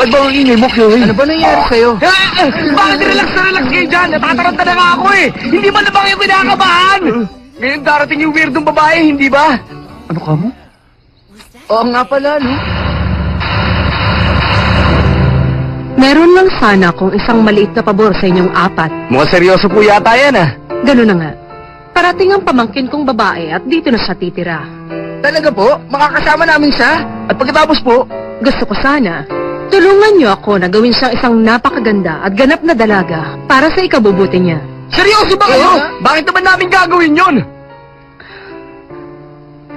Bakit ba ang ingay mo, Chloe? Ano ba nangyari sa'yo? Bakit relax na relax kayo dyan? Natataranta na nga ako eh. Hindi man na ba kayo kinakabahan? Ngayon darating yung weirdong babae, hindi ba? Ano ka mo? Oo nga pala, no? Meron lang sana akong isang maliit na pabor sa inyong apat. Mukhang seryoso po yata yan, ah. Ganun na nga. Parating ang pamangkin kong babae at dito na siya titira. Talaga po? Makakasama namin siya? At pagkatapos po? Gusto ko sana, tulungan niyo ako na gawin siyang isang napakaganda at ganap na dalaga para sa ikabubuti niya. Seryoso ba kayo? Bakit naman namin gagawin yon?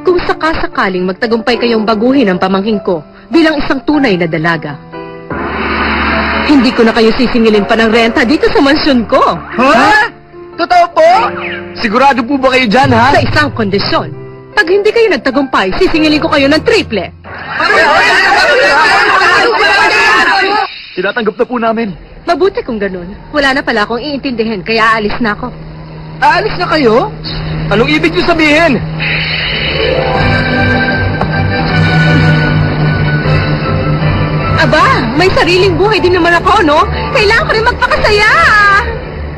Kung sakasakaling magtagumpay kayong baguhin ang pamangkin ko bilang isang tunay na dalaga, hindi ko na kayo sisingilin pa ng renta dito sa mansyon ko. Ha? Totoo po? Sigurado po ba kayo dyan, ha? Sa isang kondisyon. Pag hindi kayo nagtagumpay, sisingilin ko kayo ng triple. Tinatanggap na po namin. Mabuti kung ganun. Wala na pala akong iintindihin, kaya aalis na ako. Aalis na kayo? Anong ibig niyo sabihin? Aba, may sariling buhay din naman ako, no? Kailangan ko rin magpakasaya.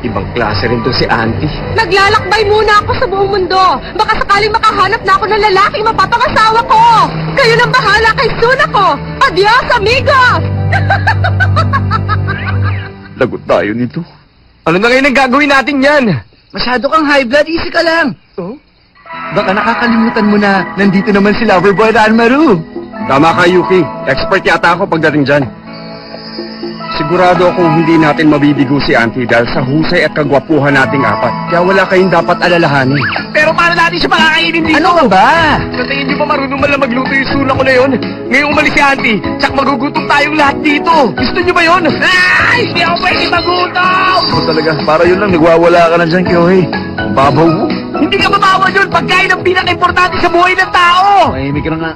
Ibang klase rin to si Auntie. Naglalakbay muna ako sa buong mundo. Baka sakaling makahanap na ako ng lalaking mapapangasawa ko. Kayo nang bahala kay Suna ko. Adios, amigos! Lagot tayo nito. Ano na ngayon ang gagawin natin yan? Masyado kang high blood, easy ka lang. Oh? Baka nakakalimutan mo na nandito naman si Loverboy at Anmaru. Tama ka, Yuki. Expert yata ako pagdating dyan. Sigurado akong hindi natin mabibigo si Auntie dahil sa husay at kagwapuhan nating apat. Kaya wala kayong dapat alalahanin. Pero paano natin siya makakainin dito? Ano ka ba? Sa tingin niyo ba marunong man lang magluto yung Suna ko na yun? Ngayong umalis si Auntie, tsak magugutom tayong lahat dito. Gusto niyo ba yun? Ay! Hindi ako pwede magutom! Ako talaga, para yun lang, nagwawala ka na dyan, Kyohei. Babaw mo. Hindi ka mabawal yun! Pagkain ang pinaka-importante sa buhay ng tao! Mahimik ka na nga.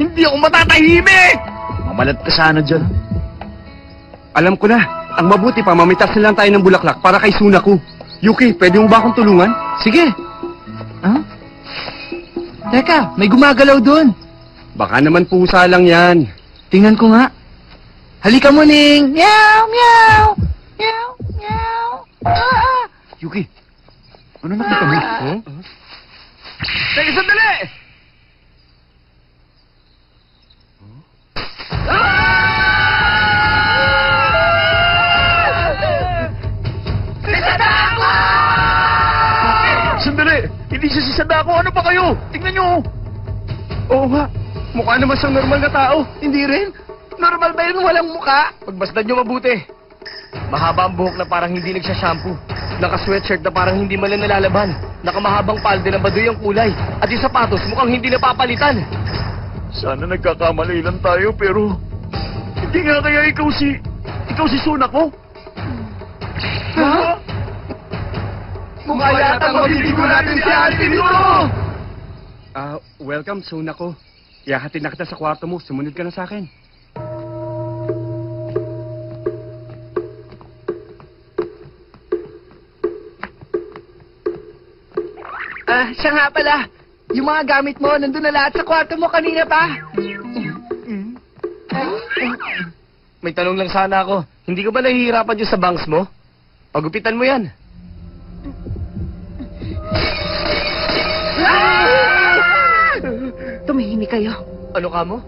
Hindi ako matatahimik! Mamalat ka sana dyan. Alam ko na. Ang mabuti pa, mamitas na lang tayo ng bulaklak para kay Suna ko. Yuki, pwede mo ba akong tulungan? Sige. Ha? Teka, may gumagalaw doon. Baka naman pusa lang yan. Tingnan ko nga. Halika mo, Ning. Meow, meow. Meow, meow. Ah! Yuki, ano nakita mo? Teka, sandali! Sandali! Hindi siya si Sadako. Ano pa kayo? Tingnan nyo. Oo nga. Mukha naman siyang normal na tao. Hindi rin. Normal ba yun walang muka? Pagmasdan nyo mabuti. Mahaba ang buhok na parang hindi nagsashampoo. Naka-sweatshirt na parang hindi man lang nalalaban. Nakamahabang palde na baduy ang kulay. At yung sapatos mukhang hindi napapalitan. Sana nagkakamali lang tayo, pero... Hindi nga kaya ikaw si Sunako? Ha? Mukha yata mabibigo natin si Auntie nito! Welcome, Suna ko. Ihahatid na kita sa kwarto mo. Sumunod ka na sa akin. Siya nga pala. Yung mga gamit mo, nandun na lahat sa kwarto mo kanina pa. May tanong lang sana ako. Hindi ka ba nahihirapan dyan sa bangs mo? Pagupitan mo yan. Tumahimik kayo. Ano ka mo?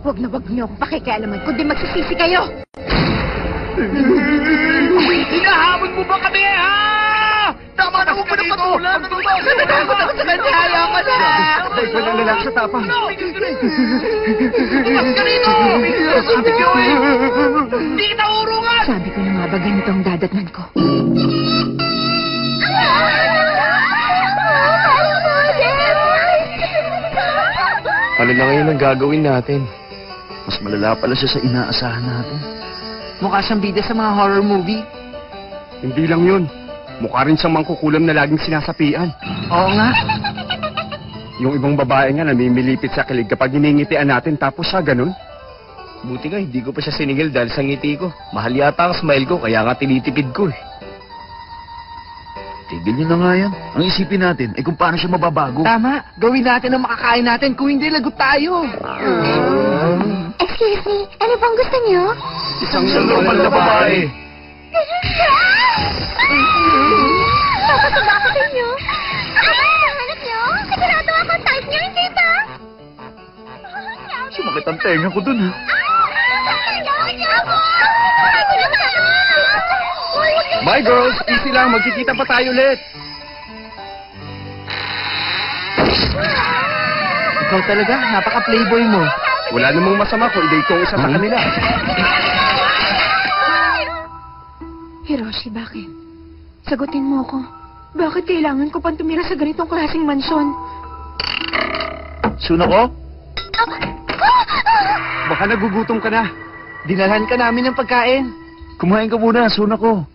Huwag na wag niyo akong pakikialaman, kundi magsisisi kayo. Hinahamon mo ba kami, ha? Tama na mo pa na patulan! Natatakot ako sa kanya! Ayaw ka na! Ay, walang lalaki sa tapa. Tumas ka rito! Sabi ko eh! Hindi kita urungan! Sabi ko na nga ba ganito ang dadatnan ko. Ano na ngayon ang gagawin natin? Mas malala pala siya sa inaasahan natin. Mukha siyang bida sa mga horror movie. Hindi lang yun. Mukha rin siyang mangkukulam na laging sinasapian. Oo nga. Yung ibang babae nga namimilipit sa kilig kapag hiningitian natin tapos siya ganun. Buti nga, hindi ko pa siya siningil dahil sa ngiti ko. Mahal yata ang smile ko, kaya nga tinitipid ko eh. Tigil niyo na nga yan. Ang isipin natin ay kung paano siya mababago. Tama, gawin natin ang makakain natin. Kung hindi, lagot tayo. Excuse me, ano Ano pang gusto niyo? Isang normal na babae. Papasaba ako sa inyo. Ako ba ang hanap niyo? Sigurado ako ang type niyo, hindi ba? Sumakit ang tenga ko dun, ha? Bye, girls. Easy lang. Magkikita pa tayo ulit. Ikaw talaga, napaka-playboy mo. Wala namang masama kung hindi ikaw isa sa kanila. Hiroshi, bakit? Sagutin mo ako. Bakit kailangan ko pang tumira sa ganitong klaseng mansyon? Sunoko, Baka nagugutom ka na. dinalhan ka namin ng pagkain. Kumain ka muna, Sunoko.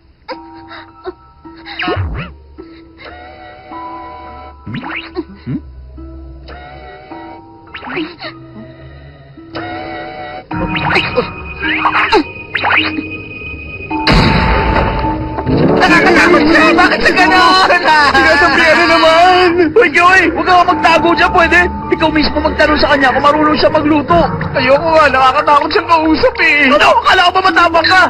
Nakakatakot siya! Bakit siya gano'n? Sinasabihan na naman! Hoy, Joey! Huwag ka magtago dyan, pwede? Ikaw mismo magtanong sa kanya kung marunong siya magluto. Ayoko nga, nakakatakot siyang kausap eh. Ano? Akala ko ba matapang ka?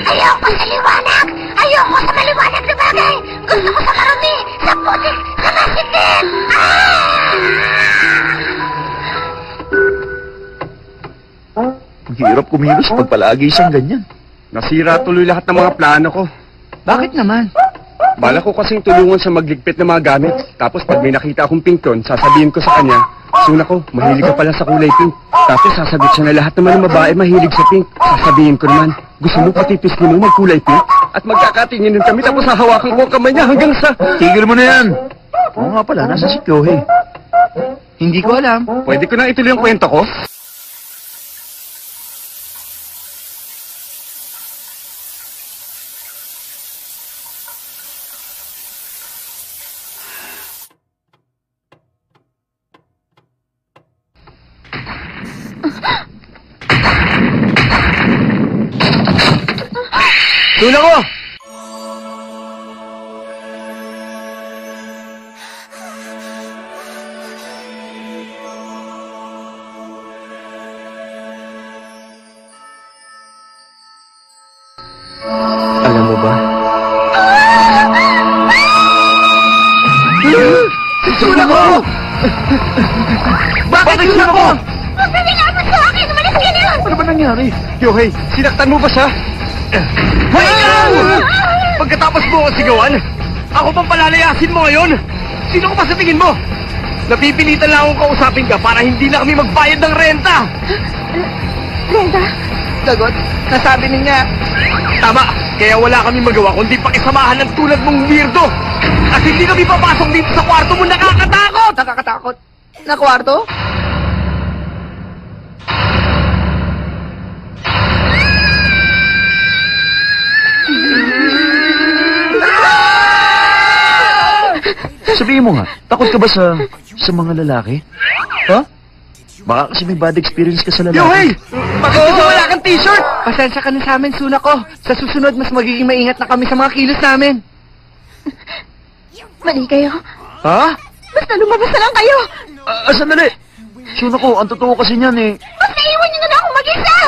Ayoko sa liwanag! Ayoko sa maliwanag na bagay! Gusto ko sa marami! Sa putik! Sa masitin! Ang hirap kumilos pag palagi siyang ganyan. Nasira tuloy lahat ng mga plano ko. Bakit naman? Bala ko kasing tulungan sa magligpit ng mga gamit. Tapos pag may nakita akong pink doon, sasabihin ko sa kanya, Suna ko, mahilig ka pala sa kulay pink. Tapos sasagot siya na lahat naman ng babae mahilig sa pink. Sasabihin ko naman, gusto mo pati pisngi mo magkulay pink? At magkakatinginan kami tapos hahawakan ko ang kamay niya hanggang sa... Tigil mo na yan! Oo nga pala, nasa si Kyohei. Hindi ko alam. Pwede ko na ituloy ang kwento ko? Tuna ko! Alam mo ba? Suna ko! Bakit suna ko? Huwag na nilaman sa akin! Umalis ka na! Ano ba nangyari? Yohei, sinaktan mo ba siya? Hoy, ikaw! Pagkatapos mo ako sigawan, ako bang palalayasin mo ngayon? Sino ko ba sa tingin mo? Napipilitan lang akong kausapin ka para hindi na kami magbayad ng renta! Brenda? Sagot, nasabi niya. Tama, kaya wala kami magawa kundi pakisamahan ng tulad mong weirdo! At hindi kami papasok dito sa kwarto mo, nakakatakot! Nakakatakot. Na kwarto? Sabihin mo nga, takot ka ba sa mga lalaki? Ha? Baka kasi may bad experience ka sa lalaki. Yohei! Bakit kasi wala kang t-shirt? Pasensya ka na sa amin, Suna ko. Sa susunod, mas magiging maingat na kami sa mga kilos namin. Mali kayo. Ha? Basta lumabas na lang kayo! Sandali! Suna ko, ang totoo kasi niyan eh. Basta iwan niyo na lang akong mag-isa!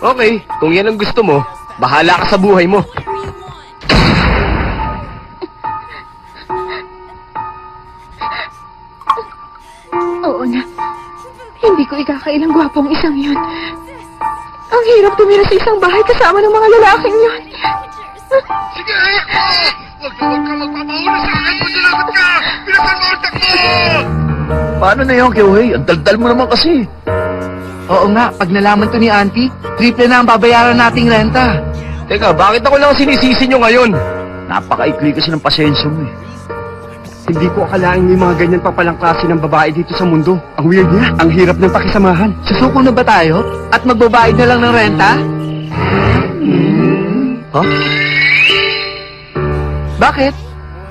Okay, kung yan ang gusto mo, bahala ka sa buhay mo. Oo na. Hindi ko ikakailang gwapong isang yun. Ang hirap tumira sa isang bahay kasama ng mga lalaking yun. Sige! Huwag ka magpapauna sa akin! Pagdalagot ka! Pinasan mo ang takbo! Paano na yun, Kyohei? Ang daldal mo naman kasi. Oo nga, pag nalaman to ni Auntie, triple na ang babayaran nating renta. Teka, bakit ako lang sinisisi nyo ngayon? Napakaikli kasi ng pasensya mo eh. Hindi ko akalaing may mga ganyan pa palang klase ng babae dito sa mundo. Ang weird niya, ang hirap ng pakisamahan. Susuko na ba tayo? At magbabayad na lang ng renta? Huh? Bakit?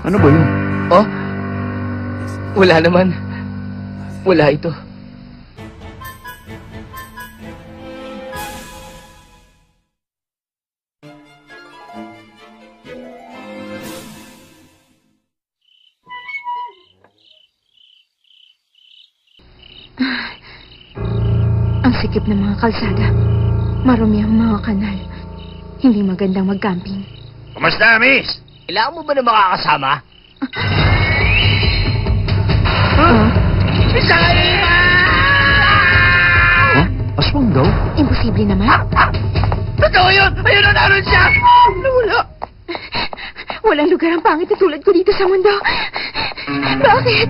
Ano ba yun? Oh? Wala naman. Wala ito. Ang sikip ng mga kalsada. Marumi ang mga kanal. Hindi magandang mag-camping. Kamusta, miss? Kailangan mo ba na makakasama? Aswang daw? Imposible naman. Totoo yun! Ayun na naroon siya! Nawala! Walang lugar ang pangit na tulad ko dito sa mundo. Bakit?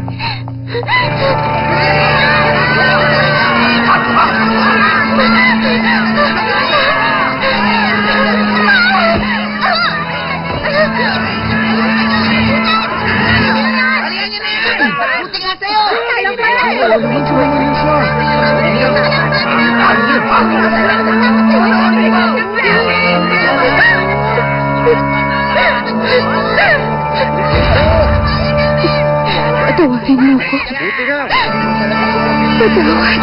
Buti nga sa'yo! Patawarin mo ko. Buti nga! Patawad.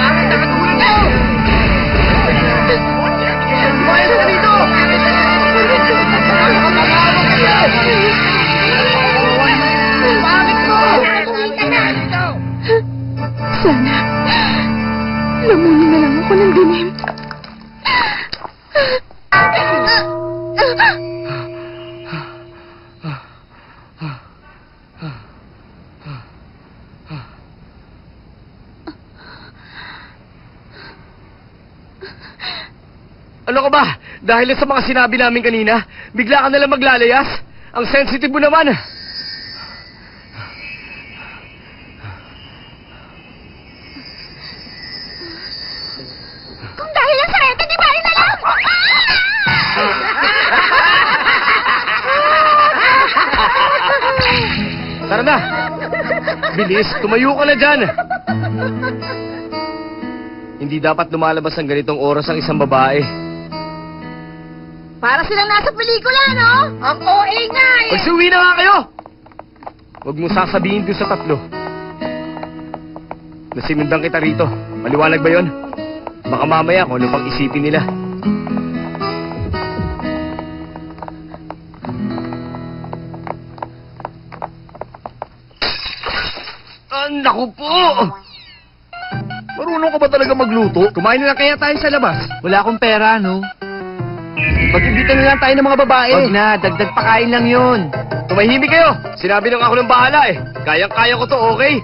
Lumayas ka dito! Bakit mo? Sana, lamunin na lang ako ng dilim. Ano ka ba? Dahil sa mga sinabi namin kanina, bigla ka nalang maglalayas? Ang sensitive mo naman! Kung dahil lang sa renta, di ba rin alam? Tara na! Bilis, tumayo ka na dyan! Hindi dapat lumalabas ang ganitong oras ang isang babae. Para silang nasa pelikula, no? Ang OA nga eh! Magsuwi na nga kayo! Huwag mo sasabihin doon sa tatlo. Nasinundan kita rito. Maliwanag ba yon? Baka mamaya kung ano pang isipin nila. Naku po! Marunong ka ba talaga magluto? Kumain na lang kaya tayo sa labas. Wala akong pera, no? Mag-imbita na lang tayo ng mga babae. Wag na, dagdag pakain lang yun. Tumahimik kayo. Sinabi nang ako ng bahala eh. Kayang-kaya ko to, okay?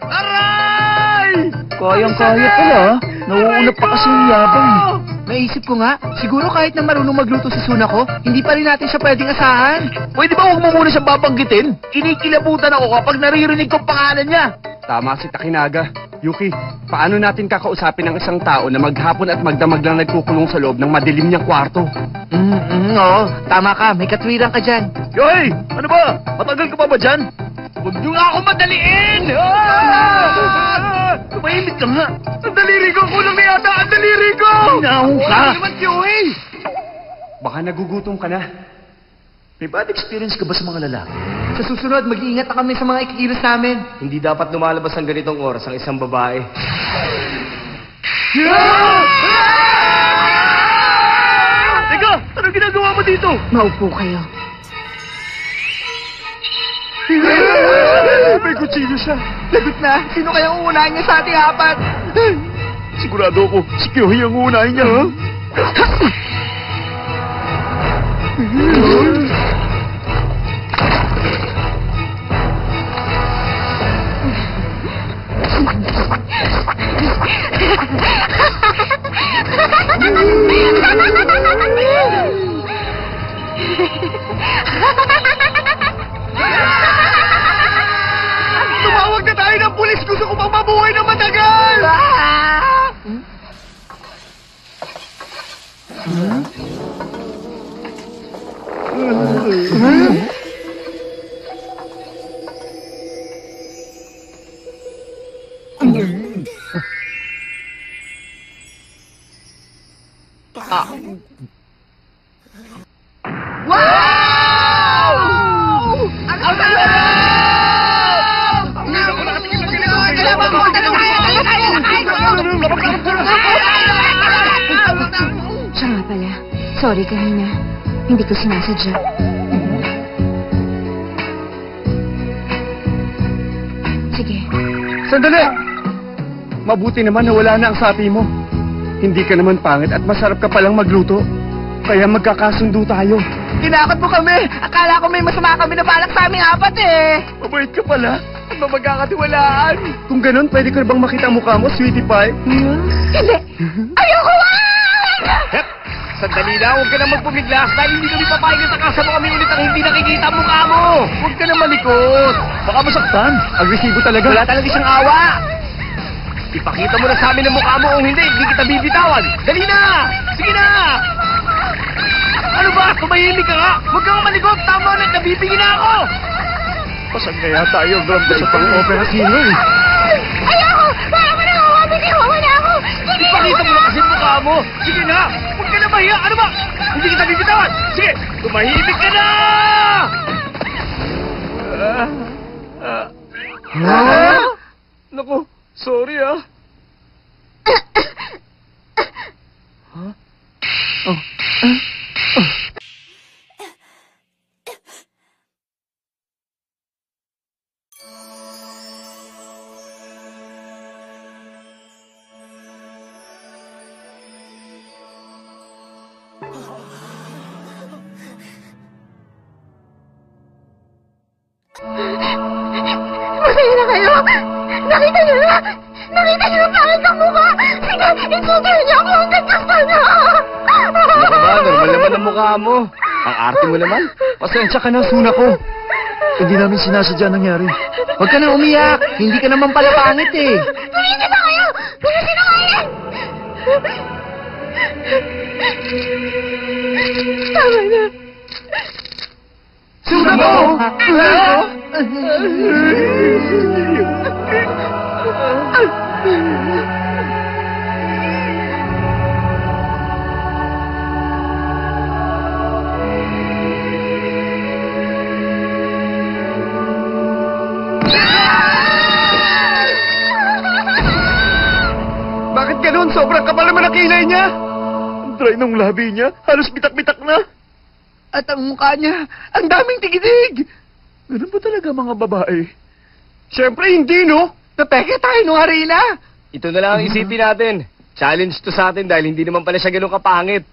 Aray! Kayang-kaya pala. Nauunap pa kasi yung yabang. Naisip ko nga, siguro kahit na marunong magluto si Suna ko, hindi pa rin natin siya pwedeng asahan. Pwede ba huwag mo muna siyang babanggitin? Kinikilabutan ako kapag naririnig ko pangalan niya. Tama si Takinaga. Yuki, paano natin kakausapin ang isang tao na maghapon at magdamag lang nagkukulong sa loob ng madilim niyang kwarto? Oo, tama ka. May katwiran ka dyan. Yoy! Ano ba? Matagal ka pa ba dyan? Huwag niyo nga ako madaliin! Tumahimik ka nga! Ang daliri ko! Kulang na yata ang daliri ko! Inaho ka! Ano naman, Yoy? Baka nagugutom ka na. May bad experience ka ba sa mga lalaki? Sa susunod, mag-iingat na kami sa mga ikikilos namin. Hindi dapat lumalabas ang ganitong oras ang isang babae. Teka! Anong ginagawa mo dito? Maupo kayo. May kutsilyo siya. Lagot na. Sino kayang uunahin niya sa ating apat? Sigurado ako, si Kyohei ang uunahin niya, ha? Tumawag na tayo ng pulis! Gusto ko pang mabuhay na matagal! Siya nga pala. Sorry kanina. Hindi ko sinasadya. Sige. Sandali! Mabuti naman na wala na ang sapi mo. Hindi ka naman pangit at masarap ka palang magluto. Kaya magkakasundo tayo. Tinakot mo kami! Akala ko may masama kami na balak sa aming apat eh! Mabait ka pala. Ano ba magkakatiwalaan? Kung ganun, pwede ko na bang makita ang mukha mo, sweetie pie? Hindi! Ayoko! Hep! Sandali lang, huwag ka na magpumiglas dahil hindi kami papayag na takasa mo kami ulit ang hindi nakikita ang mukha mo. Huwag ka na malikot. Baka masaktan. Agresibo talaga. Wala talaga siyang awa. Ipakita mo na sa amin ang mukha mo kung hindi kita bibitawan. Dali na! Sige na! Ano ba? Tumahimik ka nga! Huwag kang malikot! Tama na! Nabibigin na ako! Pasan kaya tayo, Grandpa, sa pang-opera singer. Ayoko! Wala mo na ako! Bitiwan mo na ako! Sige! Ipakita mo na kasi ang mukha mo! Sige na! Huwag ka na mahiya! Ano ba? Hindi kita bibitawan! Sige! Tumahimik ka na! Naku, sorry ah. Masaya na kayo! Nakita niyo na! Nakita niyo na pangit ang mukha! Sige! Isusuyo niyo ako hanggang gusto niyo! Ano ka ba? Normal naman ang mukha mo. Ang arte mo naman. Pasensya ka na, Suna ko. Hindi namin sinasadya nangyari. Huwag ka na umiyak. Hindi ka naman pala pangit eh. Tumigil na kayo! Mga sinungaling! Tama na. Suna ko! Bakit ganun? Sobrang kapal naman ang kilay niya. Ang dry ng labi niya. Halos bitak-bitak na. At ang mukha niya, ang daming tigidig. Ganun ba talaga mga babae? Siyempre hindi, no? Napeke tayo nung harina. Ito na lang ang isipin natin. Challenge to sa atin dahil hindi naman pala siya ganun kapangit.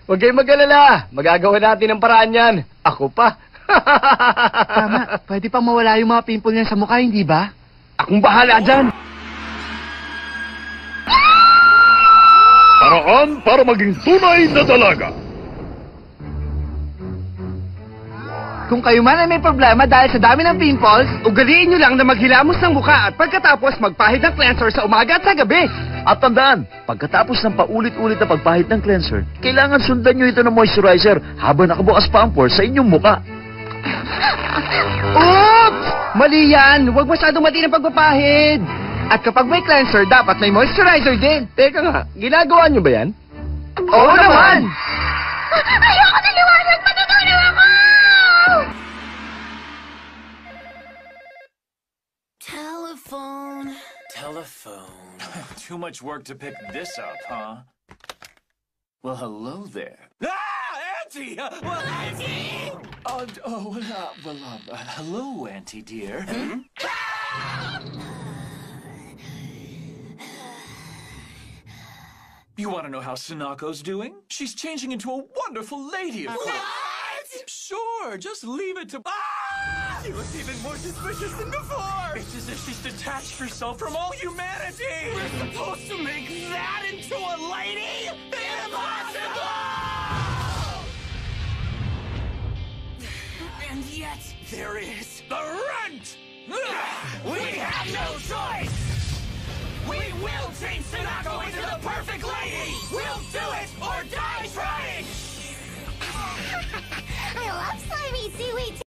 Huwag kayong mag-alala. Magagawa natin ang paraan yan. Ako pa. Tama, pwede pang mawala yung mga pimple niya sa mukha, hindi ba? Akong bahala dyan. Paraan para maging tunay na dalaga. Kung kayo man ay may problema dahil sa dami ng pimples, Ugaliin nyo lang na maghilamos ng mukha at pagkatapos magpahid ng cleanser sa umaga at sa gabi. At tandaan, pagkatapos ng paulit-ulit na pagpahid ng cleanser, kailangan sundan nyo ito ng moisturizer habang nakabukas pa ang pores sa inyong muka. oops! Mali yan! Huwag masyadong matinang pagpapahid. At kapag may cleanser, dapat may moisturizer din. Teka nga, ginagawa niyo ba yan? Oo naman! Ayoko na liwanag! Matutulog ako! Telephone. Too much work to pick this up, huh? Well, hello there. Ah, Auntie! Auntie! Hello, Auntie dear. You want to know how Sanako's doing? She's changing into a wonderful lady, of course. What? Sure, just leave it to... Ah! She looks even more suspicious than before! It's as if she's detached herself from all humanity! We're supposed to make that into a lady? Impossible! And yet, there is the rent! We have no choice! We will change Sanako into the perfect lady! We'll do it or die trying! I love slimy seaweed.